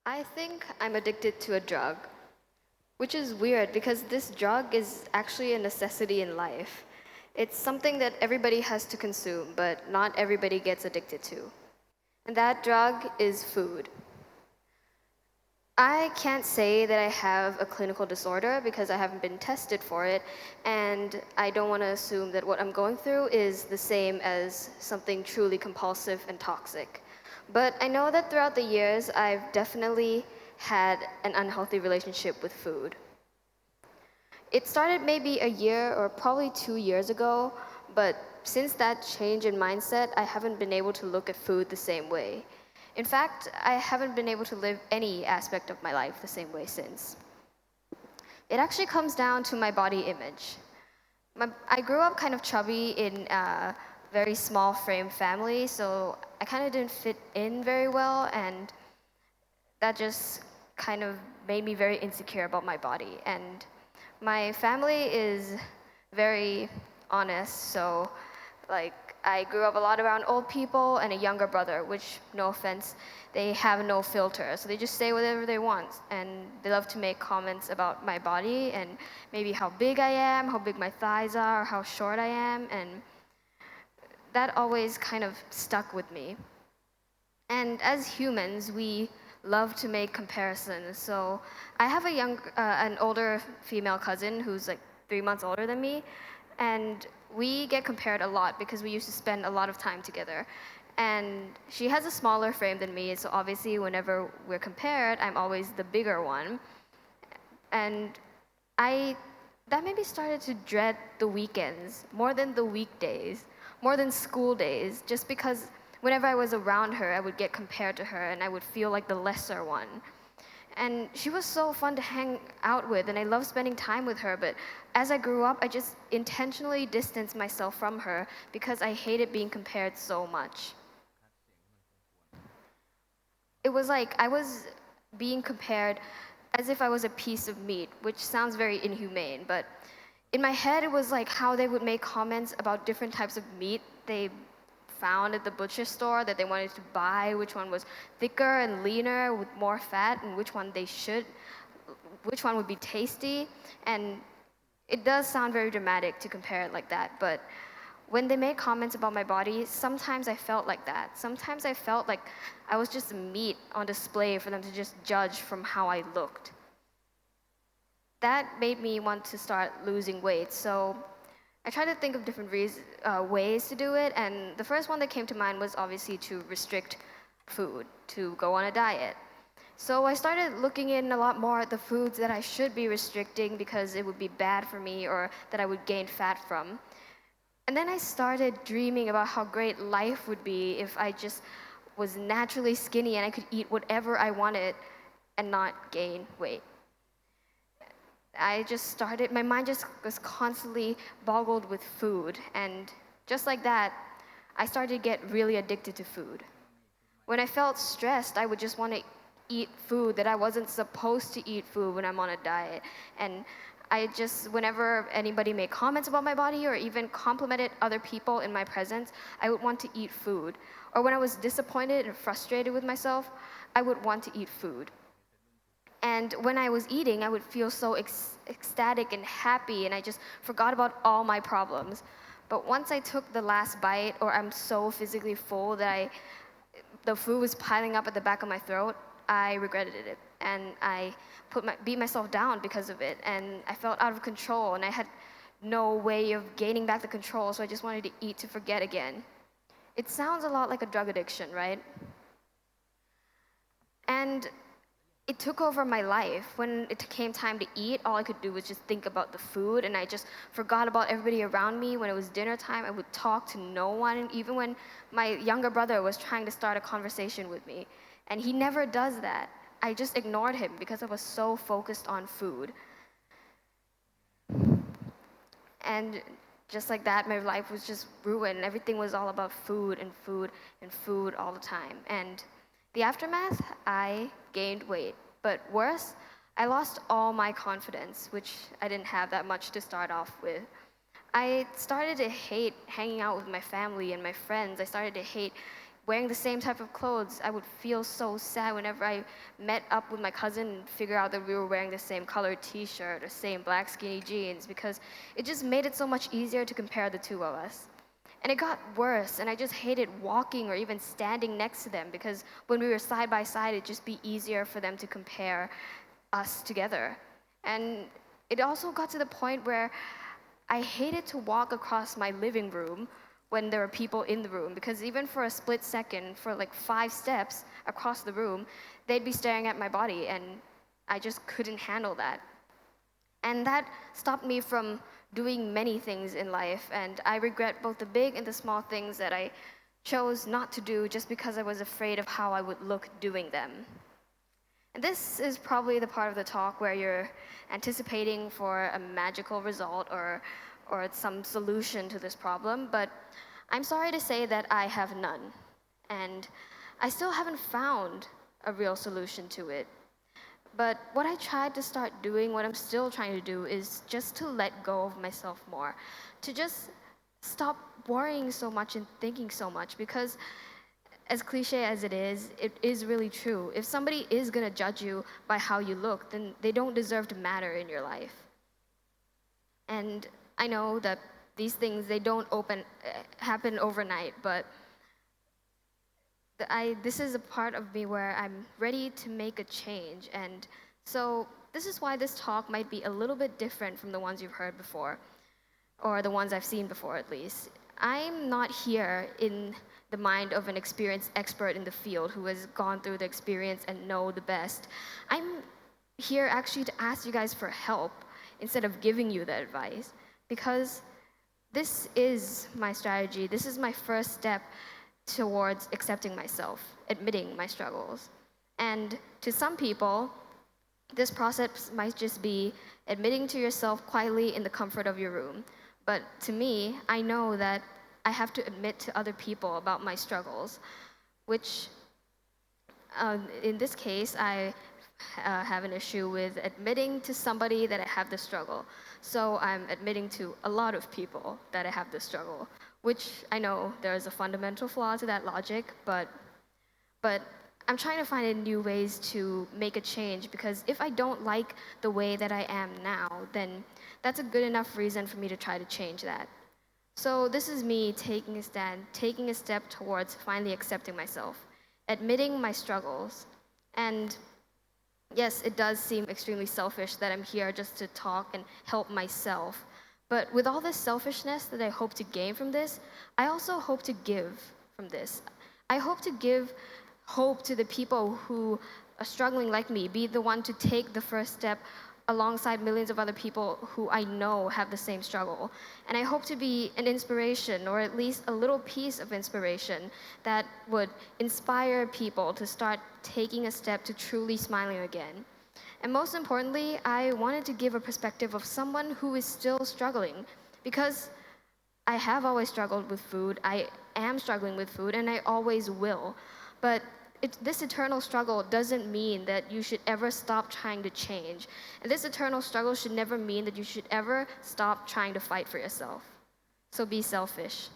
I think I'm addicted to a drug, which is weird because this drug is actually a necessity in life. It's something that everybody has to consume, but not everybody gets addicted to. And that drug is food. I can't say that I have a clinical disorder because I haven't been tested for it, and I don't want to assume that what I'm going through is the same as something truly compulsive and toxic. But I know that throughout the years, I've definitely had an unhealthy relationship with food. It started maybe a year or probably 2 years ago, but since that change in mindset, I haven't been able to look at food the same way. In fact, I haven't been able to live any aspect of my life the same way since. It actually comes down to my body image. I grew up kind of chubby in a very small frame family, so I kind of didn't fit in very well, and that just kind of made me very insecure about my body. And my family is very honest, so like I grew up a lot around old people and a younger brother, which, no offense, they have no filter. So they just say whatever they want. And they love to make comments about my body and maybe how big I am, how big my thighs are, or how short I am. And that always kind of stuck with me. And as humans, we love to make comparisons. So I have an older female cousin who's like 3 months older than me, and we get compared a lot because we used to spend a lot of time together. And she has a smaller frame than me, so obviously whenever we're compared, I'm always the bigger one. And I that made me started to dread the weekends more than the weekdays, more than school days, just because whenever I was around her, I would get compared to her and I would feel like the lesser one. And she was so fun to hang out with, and I loved spending time with her. But as I grew up, I just intentionally distanced myself from her because I hated being compared so much. It was like I was being compared as if I was a piece of meat, which sounds very inhumane, but in my head, it was like how they would make comments about different types of meat they found at the butcher store that they wanted to buy, which one was thicker and leaner with more fat, and which one would be tasty. And it does sound very dramatic to compare it like that, but when they made comments about my body, sometimes I felt like that. Sometimes I felt like I was just meat on display for them to just judge from how I looked. That made me want to start losing weight, so I tried to think of different ways to do it, and the first one that came to mind was obviously to restrict food, to go on a diet. So I started looking in a lot more at the foods that I should be restricting because it would be bad for me or that I would gain fat from. And then I started dreaming about how great life would be if I just was naturally skinny and I could eat whatever I wanted and not gain weight. My mind just was constantly boggled with food. And just like that, I started to get really addicted to food. When I felt stressed, I would just want to eat food that I wasn't supposed to eat food when I'm on a diet. And whenever anybody made comments about my body or even complimented other people in my presence, I would want to eat food. Or when I was disappointed and frustrated with myself, I would want to eat food. And when I was eating, I would feel so ecstatic and happy, and I just forgot about all my problems. But once I took the last bite, or I'm so physically full that the food was piling up at the back of my throat, I regretted it. And I beat myself down because of it. And I felt out of control, and I had no way of gaining back the control, so I just wanted to eat to forget again. It sounds a lot like a drug addiction, right? And it took over my life. When it came time to eat, all I could do was just think about the food, and I just forgot about everybody around me. When it was dinner time, I would talk to no one, and even when my younger brother was trying to start a conversation with me, and he never does that. I just ignored him because I was so focused on food. And just like that, my life was just ruined. Everything was all about food and food and food all the time. And the aftermath, I gained weight. But worse, I lost all my confidence, which I didn't have that much to start off with. I started to hate hanging out with my family and my friends. I started to hate wearing the same type of clothes, I would feel so sad whenever I met up with my cousin and figure out that we were wearing the same colored t-shirt or same black skinny jeans, because it just made it so much easier to compare the two of us. And it got worse, and I just hated walking or even standing next to them, because when we were side by side, it'd just be easier for them to compare us together. And it also got to the point where I hated to walk across my living room when there were people in the room, because even for a split second, for like 5 steps across the room, they'd be staring at my body, and I just couldn't handle that. And that stopped me from doing many things in life, and I regret both the big and the small things that I chose not to do just because I was afraid of how I would look doing them. And this is probably the part of the talk where you're anticipating for a magical result or some solution to this problem, but I'm sorry to say that I have none. And I still haven't found a real solution to it. But what I tried to start doing, what I'm still trying to do, is just to let go of myself more, to just stop worrying so much and thinking so much, because as cliche as it is really true. If somebody is gonna judge you by how you look, then they don't deserve to matter in your life. And I know that these things, they don't happen overnight, but this is a part of me where I'm ready to make a change. And so this is why this talk might be a little bit different from the ones you've heard before, or the ones I've seen before at least. I'm not here in the mind of an experienced expert in the field who has gone through the experience and know the best. I'm here actually to ask you guys for help instead of giving you the advice, because this is my strategy. This is my first step towards accepting myself, admitting my struggles. And to some people, this process might just be admitting to yourself quietly in the comfort of your room. But to me, I know that I have to admit to other people about my struggles, which in this case, I have an issue with admitting to somebody that I have this struggle. So I'm admitting to a lot of people that I have this struggle, which I know there's a fundamental flaw to that logic, but I'm trying to find new ways to make a change, because if I don't like the way that I am now, then that's a good enough reason for me to try to change that. So this is me taking a stand, taking a step towards finally accepting myself, admitting my struggles. And yes, it does seem extremely selfish that I'm here just to talk and help myself. But with all this selfishness that I hope to gain from this, I also hope to give from this. I hope to give hope to the people who are struggling like me, be the one to take the first step alongside millions of other people who I know have the same struggle. And I hope to be an inspiration, or at least a little piece of inspiration, that would inspire people to start taking a step to truly smiling again. And most importantly, I wanted to give a perspective of someone who is still struggling, because I have always struggled with food, I am struggling with food, and I always will. But this eternal struggle doesn't mean that you should ever stop trying to change. And this eternal struggle should never mean that you should ever stop trying to fight for yourself. So be selfish.